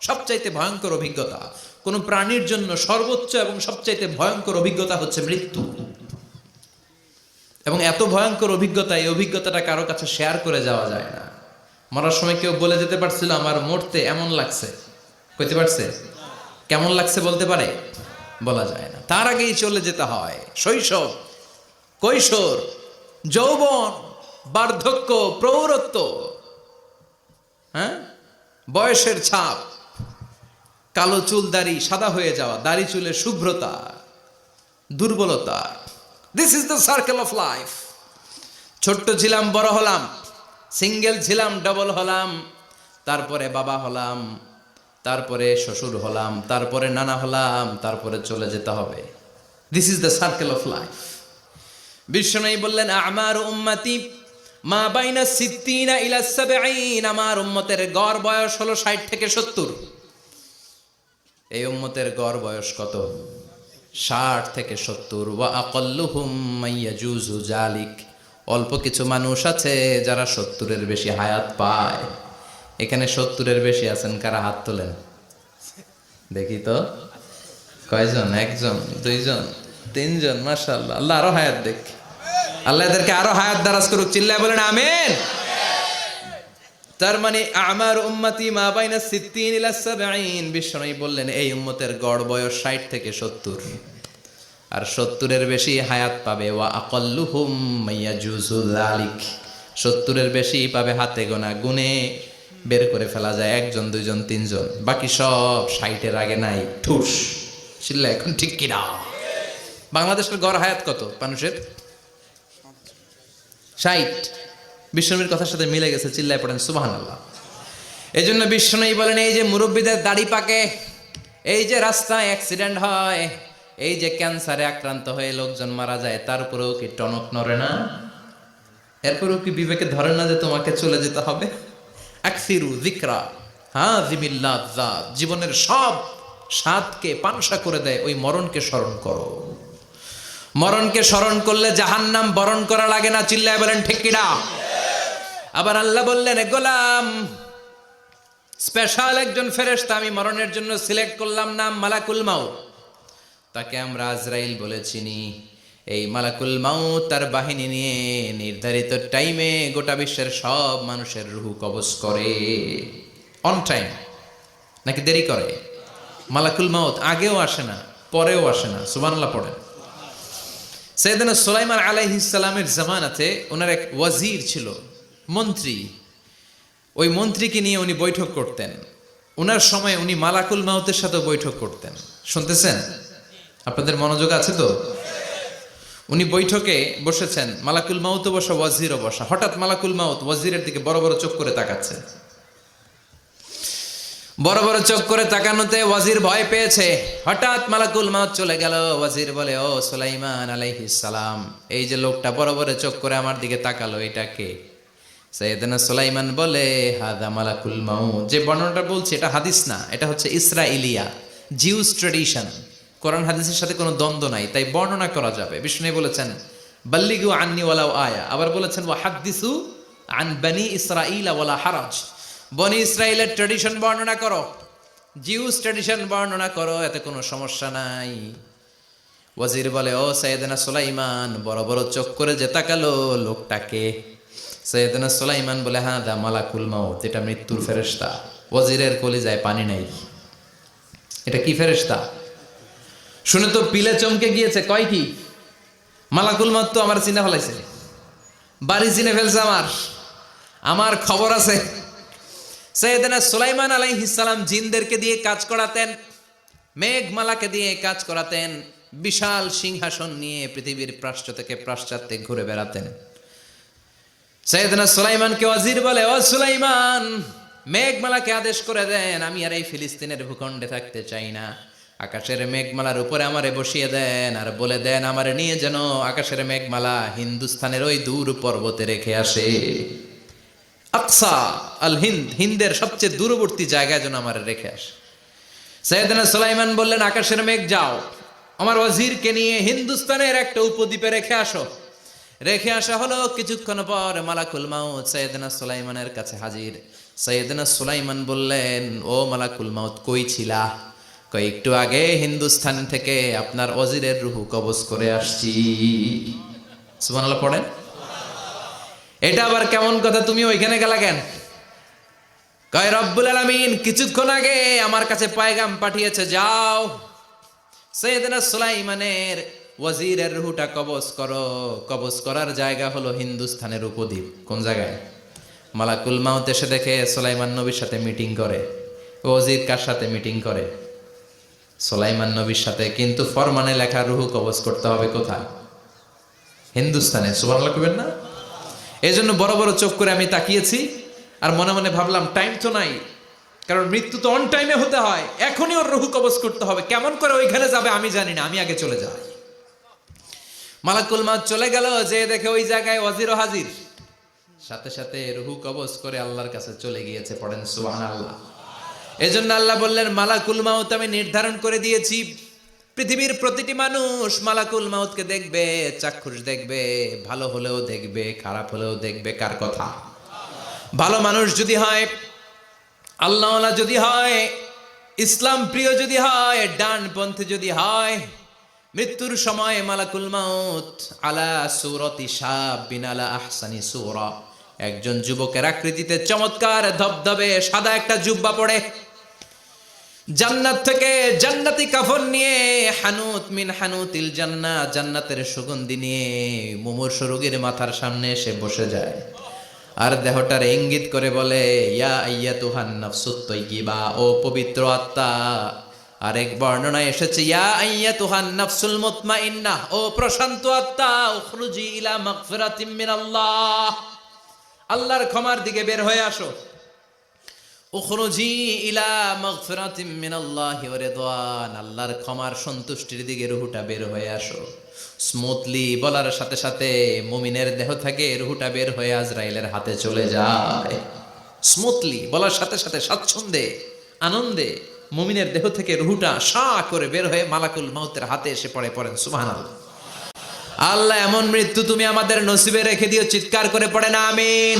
সবচাইতে ভয়ঙ্কর অভিজ্ঞতা, কোন প্রাণীর জন্য সর্বোচ্চ এবং সবচাইতে ভয়ঙ্কর অভিজ্ঞতা হচ্ছে মৃত্যু। এবং এত ভয়ঙ্কর অভিজ্ঞতা, এই অভিজ্ঞতাটা কারো কাছে শেয়ার করে যাওয়া যায় না। মরার সময় কেউ বলে যেতে পারছিল আমার মরতে এমন লাগছে, কইতে পারছে? কেমন লাগছে বলতে পারে? বলা যায় না। তার আগেই চলে যেতে হয় শৈশব, কৈশোর, যৌবন, বার্ধক্য, প্রৌঢ়ত্ব, হ্যাঁ, বয়সের ছাপ, কালো চুল দাড়ি সাদা হয়ে যাওয়া, দাড়ি চুলের শুভ্রতা, দুর্বলতা। This is the circle of life. ছোট্ট ছিলাম, বড় হলাম, সিঙ্গেল ছিলাম, ডবল হলাম, তারপরে বাবা হলাম, তারপরে শ্বশুর হলাম, তারপরে নানা হলাম, তারপরে চলে যেতে হবে। This is the circle of life. বিশ্বনবী বললেন আমার উম্মতি মা বাইনা সিত্তিনা ইলা সাবঈন, আমার উম্মতের গড় বয়স হলো 60 থেকে 70। এই উম্মতের গড় বয়স কত? 60 থেকে 70। ওয়া আকাল্লুহুম মাইয়াজুজু জালিক, অল্প কিছু মানুষ আছে যারা 70-এর বেশি হায়াত পায়। এখানে 70-এর বেশি আছেন কারা? হাত তোলেন দেখি তো। কয়জন? একজন, দুইজন, তিনজন। মাশাআল্লাহ, আল্লাহ আরো হায়াত দেখ, আল্লাহ এদেরকে আরো হায়াত দারাজ করুক। চিল্লায় বলেন আমিন। তার মানে আমার উম্মতি মা বাইনা সিত্তিন ইলা সাবঈন, বিশ্বনবী বললেন এই উম্মতের গড় বয়স 60 থেকে 70, আর 70-এর বেশি হায়াত পাবে। ওয়া আকাল্লুহুম মাইয়াজুজু যালিক, 70-এর বেশি পাবে হাতে গোনা, গুনে বের করে ফেলা যায় একজন, দুইজন, তিনজন। বাকি সব 60-এর আগে নাই। ঠুস চিল্লা এখন ঠিক কিনা? বাংলাদেশের গড় হায়াত কত মানুষের? 60। বিশ্বনবীর কথার সাথে মিলে গেছে। চিল্লায় পড়েন সুবহানাল্লাহ। এই জন্য বিশ্বনবী বলেন এই যে মুরব্বীদের দাড়ি পাকে, এই যে রাস্তায় অ্যাক্সিডেন্ট হয়, এই যে ক্যান্সারে আক্রান্ত হয়ে লোকজন মারা যায়, তারপরেও কি টনক নড়ে না? এরপরেও কি বিবেকে ধরে না যে তোমাকে চলে যেতে হবে? আকসিরু যিকরা হাযিমিল লাযযাত, জীবনের সব স্বাদকে পানসা করে দেয় ওই মরণকে স্মরণ করো। মরণকে স্মরণ করলে জাহান্নাম বরণ করা লাগে না। চিল্লায় বলেন ঠিক কিনা? আবার আল্লাহ বললেন গোলাম, স্পেশাল একজন ফেরেশতা আমি মরণের জন্য সিলেক্ট করলাম, নাম মালাকুল মাউত। তাকে আমরা আজরাইল বলে চিনি। এই মালাকুল মাউত তার বাহিনী নিয়ে নির্ধারিত টাইমে গোটা বিশ্বের সব মানুষের রূহ কবজ করে। অন টাইম নাকি দেরি করে? মালাকুল মাউত আগেও আসে না, পরেও আসে না। সুবহানাল্লাহ পড়েন। সাইয়েদনা সুলাইমান আলাইহিস সালামের জামানাতে ওনার এক ওয়াজির ছিল, মন্ত্রী। ওই মন্ত্রীকে নিয়ে উনি বৈঠক করতেন। ওনার সময় উনি মালাকুল মাউতের সাথে বৈঠক করতেন। শুনতেছেন? আপনাদের মনোযোগ আছে তো? উনি বৈঠকে বসেছেন, মালাকুল মাউতও বসা, ওয়াজিরও বসা। হঠাৎ মালাকুল মাউত ওয়াজিরের দিকে বড় বড় চোখ করে তাকাচ্ছে। বড় বড় চোখ করে তাকানোতে ওয়াজির ভয় পেয়েছে। হঠাৎ মালাকুল মাউত চলে গেল। ওয়াজির বলে ও সুলাইমান আলাইহিস সালাম, এই যে লোকটা বড় বড় চোখ করে আমার দিকে তাকালো, এটা কে? সাইয়েদনা সুলাইমান বলে হাদা মালাকুল মাউত। যে বর্ণনাটা বলছি এটা হাদিস না, এটা হচ্ছে ইসরাইলিয়া, জিউস ট্র্যাডিশন। কোরআন হাদিসের সাথে কোনো দ্বন্দ্ব নাই, তাই বর্ণনা করা যাবে। বিষ্ণু বলেছেন বাল্লিগু আন্নি ওয়ালাউ আয়া, আবার বলেছেন ওয়া হাদ্দিসু আন বনি ইসরাঈল ওয়ালা হারাজ, বনি ইসরাইলের ট্র্যাডিশন বর্ণনা করো, জিউস ট্র্যাডিশন বর্ণনা করো, এতে কোনো সমস্যা নাই। ওয়াজির বলে ও সাইয়েদনা সুলাইমান, বড় বড় চোখ করে যে তাকালো লোকটাকে? সাইয়েদনা সুলাইমান বলে হাদা মালাকুল মাউত, এটা মৃত্যুর ফেরেশতা। ওয়াজিরের কলিজায় পানি নাই। এটা কি ফেরেশতা? শুনে তো পিলে চমকে গিয়েছে। কয় কি? মালাকুল মাউত তো আমার চিনে ফেলাইছে, বাড়ি চিনে ফেলছে, আমার খবর আছে। সাইয়েদনা সুলাইমান আলাইহিস সালাম জিনদেরকে দিয়ে কাজ করাতেন, মেঘমালাকে দিয়ে কাজ করাতেন, বিশাল সিংহাসন নিয়ে পৃথিবীর প্রাচ্য থেকে পাশ্চাত্যে ঘুরে বেড়াতেন। সাইয়েদনা সুলাইমানকে ওয়াজির বলে ও সুলাইমান, মেঘমালাকে আদেশ করে দেন আমি আর এই ফিলিস্তিনের ভূখণ্ডে থাকতে চাই না। আকাশের মেঘমালার উপরে আমারে বসিয়ে দেন, আর বলে দেন আমারে নিয়ে যেন আকাশের মেঘমালা হিন্দুস্তানের ওই দূর পর্বতে রেখে আসে। আকসা আল হিন্দ, হিন্দের সবচেয়ে দূরবর্তী জায়গায় যেন আমারে রেখে আসে। সাইয়েদনা সুলাইমান বললেন আকাশের মেঘ যাও, আমার ওয়াজিরকে নিয়ে হিন্দুস্তানের একটা উপদ্বীপে রেখে আসো। রেখে আসা হলো। কিছুক্ষণ পর মালাকুল মাউত সাইয়েদনা সুলাইমানের কাছে হাজির। সাইয়েদনা সুলাইমান বললেন, ও মালাকুল মাউত কই ছিলা? কই একটু আগে হিন্দুস্তান থেকে আপনার ওজিরের রুহু কবজ করে আসছি। সুবহানাল্লাহ পড়েন। এটা আবার কেমন কথা, তুমি ওইখানে গেলা কেন? কয় রব্বুল আলামিন কিছুক্ষণ আগে আমার কাছে পায়গাম পাঠিয়েছে, যাও সাইয়েদনা সুলাইমানের ওয়াজিরের রুহুটা কবজ করো। কবজ করার জায়গা হলো হিন্দুস্তানের উপদ্বীপ। কোন জায়গায়? মালাকুল মাউত এসে দেখে সুলাইমান নবীর সাথে মিটিং করে। ওয়াজির কার সাথে মিটিং করে? সুলাইমান নবীর সাথে। কিন্তু ফরমানে লেখা রুহু কবজ করতে হবে কোথায়? হিন্দুস্তানে। সুবহানাল্লাহ কইবেন না? এই জন্য বড় বড় চোখ করে আমি তাকিয়েছি আর মনে মনে ভাবলাম টাইম তো নাই, কারণ মৃত্যু তো অন টাইমে হতে হয়, এখনই ওর রুহু কবজ করতে হবে। কেমন করে ওইখানে যাবে আমি জানি না, আমি আগে চলে যাই। মালাকুল মাউত চলে গেল, যে দেখে ওই জায়গায় ওয়াজিরও হাজির। সাথে সাথে রুহু কবজ করে আল্লাহর কাছে চলে গিয়েছে। পড়েন সুবহানাল্লাহ। এজন্য আল্লাহ বললেন, মালাকুল মাউত আমি নির্ধারণ করে দিয়েছি, পৃথিবীর প্রতিটি মানুষ মালাকুল মাউতকে দেখবে, চাক্ষুষ দেখবে, ভালো হলেও দেখবে, খারাপ হলেও দেখবে। কার কথা? ভালো মানুষ যদি হয়, আল্লাহওয়ালা যদি হয়, ইসলাম প্রিয় যদি হয়, ডানপন্থী যদি হয়, মৃত্যুর সময় মালাকুল মাউত আলা সূরাতি শাবিন আলা আহসানি সূরা, একজন যুবকের আকৃতিতে চমৎকার ধবধবে সাদা একটা জুব্বা পরে, জান্নাত থেকে জান্নাতি কাফন নিয়ে, হানুত মিন হানুতিল জান্নাহ, জান্নাতের সুগন্ধি নিয়ে মুমূর্ষু রোগীর মাথার সামনে এসে বসে যায় আর দেহটার ইঙ্গিত করে বলে, ইয়া আইয়াতুহান নাফসুত তাইয়্যিবা, ও পবিত্র আত্মা। আরেক বর্ণনায় এসেছে, ইয়া আইয়াতুহান নাফসুল মুতমাইন্নাহ, ও প্রশান্ত আত্মা, উখরুজি ইলা মাগফিরাতিম মিনাল্লাহ, আল্লাহর ক্ষমার দিকে বের হয়ে আসো। উখরুজি ইলা মাগফিরাতিম মিনাল্লাহি ওয়া রিদওয়ান, আল্লাহর ক্ষমার সন্তুষ্টির দিকে রুহুটা বের হয়ে আসো। স্মুথলি বলার সাথে সাথে মুমিনের দেহ থেকে রুহুটা বের হয়ে আজরাইলের হাতে চলে যায়। স্মুথলি বলার সাথে সাথে স্বাচ্ছন্দ্যে আনন্দে মুমিনের দেহ থেকে রুহুটা সা করে বের হয়ে মালাকুল মাউতের হাতে এসে পড়ে। পড়েন সুবহানাল্লাহ। আল্লাহ এমন মৃত্যু তুমি আমাদের নসিবে রেখে দিও, চিৎকার করে পড়েন আমিন।